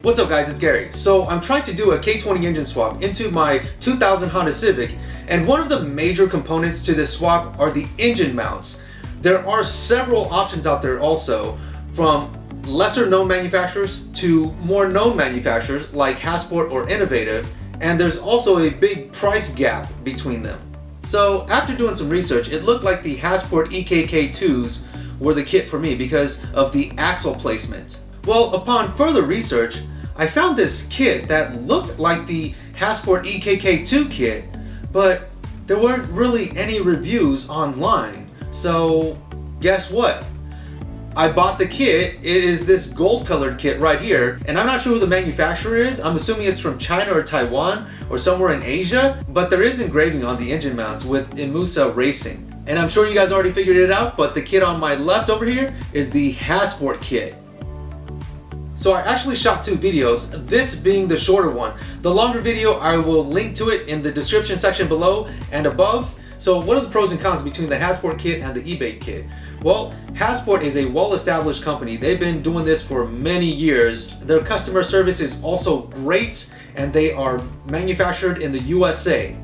What's up guys, it's Gary. So I'm trying to do a K20 engine swap into my 2000 Honda Civic, and one of the major components to this swap are the engine mounts. There are several options out there also, from lesser known manufacturers to more known manufacturers like Hasport or Innovative, and there's also a big price gap between them. So after doing some research, it looked like the Hasport EKK2s were the kit for me because of the axle placement. Well, upon further research, I found this kit that looked like the Hasport EKK2 kit, but there weren't really any reviews online. So guess what? I bought the kit. It is this gold colored kit right here, and I'm not sure who the manufacturer is. I'm assuming it's from China or Taiwan or somewhere in Asia, but there is engraving on the engine mounts with Imusa Racing. And I'm sure you guys already figured it out, but the kit on my left over here is the Hasport kit. So I actually shot two videos, this being the shorter one. The longer video, I will link to it in the description section below and above. So what are the pros and cons between the Hasport kit and the eBay kit? Well, Hasport is a well-established company. They've been doing this for many years. Their customer service is also great, and they are manufactured in the USA.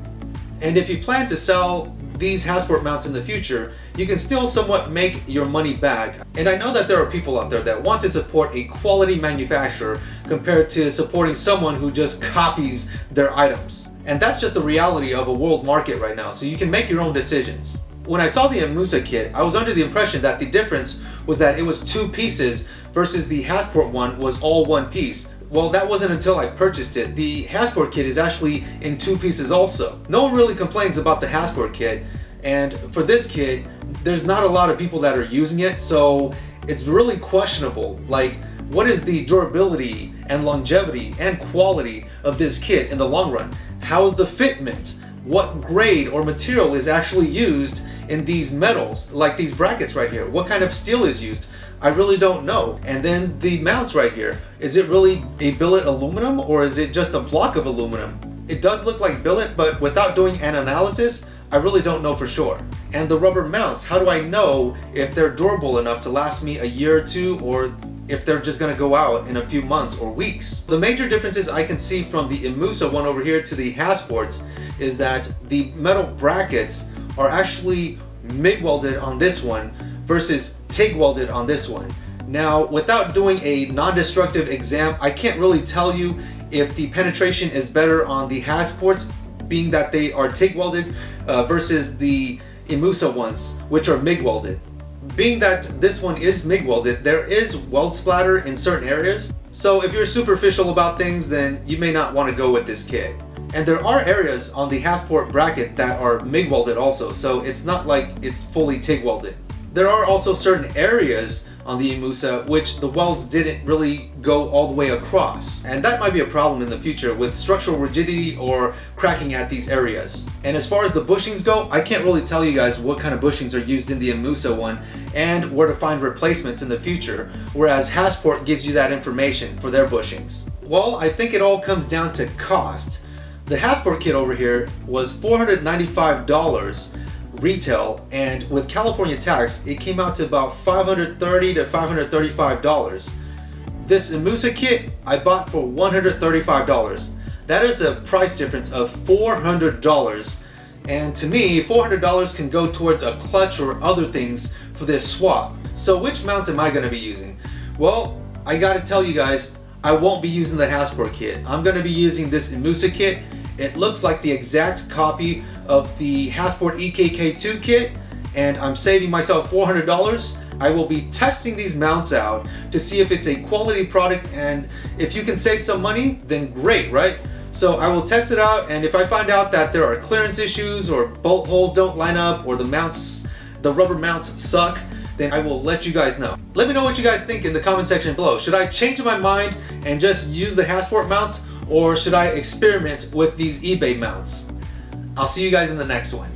And if you plan to sell these Hasport mounts in the future, you can still somewhat make your money back. And I know that there are people out there that want to support a quality manufacturer compared to supporting someone who just copies their items. And that's just the reality of a world market right now, so you can make your own decisions. When I saw the Imusa kit, I was under the impression that the difference was that it was two pieces versus the Hasport one was all one piece. Well, that wasn't until I purchased it. The Hasport kit is actually in two pieces also. No one really complains about the Hasport kit, and for this kit, there's not a lot of people that are using it, so it's really questionable. Like, what is the durability and longevity and quality of this kit in the long run? How is the fitment? What grade or material is actually used in these metals, like these brackets right here? What kind of steel is used? I really don't know. And then the mounts right here, is it really a billet aluminum or is it just a block of aluminum? It does look like billet, but without doing an analysis, I really don't know for sure. And the rubber mounts, how do I know if they're durable enough to last me a year or two, or if they're just gonna go out in a few months or weeks? The major differences I can see from the Imusa one over here to the Hasports is that the metal brackets are actually MIG welded on this one versus TIG welded on this one. Now, without doing a non-destructive exam, I can't really tell you if the penetration is better on the Hasports, being that they are TIG welded versus the Imusa ones, which are MIG welded. Being that this one is MIG welded, there is weld splatter in certain areas. So if you're superficial about things, then you may not want to go with this kit. And there are areas on the Hasport bracket that are MIG welded also, so it's not like it's fully TIG welded. There are also certain areas on the Imusa which the welds didn't really go all the way across, and that might be a problem in the future with structural rigidity or cracking at these areas. And as far as the bushings go, I can't really tell you guys what kind of bushings are used in the Imusa one and where to find replacements in the future, whereas Hasport gives you that information for their bushings. Well, I think it all comes down to cost. The Hasport kit over here was $495 retail, and with California tax, it came out to about $530 to $535. This Imusa kit I bought for $135. That is a price difference of $400, and to me, $400 can go towards a clutch or other things for this swap. So which mounts am I going to be using? Well, I gotta tell you guys, I won't be using the Hasport kit. I'm going to be using this Imusa kit. It looks like the exact copy of the Hasport EKK2 kit, and I'm saving myself $400. I will be testing these mounts out to see if it's a quality product, and if you can save some money, then great, right? So I will test it out, and if I find out that there are clearance issues or bolt holes don't line up or the rubber mounts suck, then I will let you guys know. Let me know what you guys think in the comment section below. Should I change my mind and just use the Hasport mounts, or should I experiment with these eBay mounts? I'll see you guys in the next one.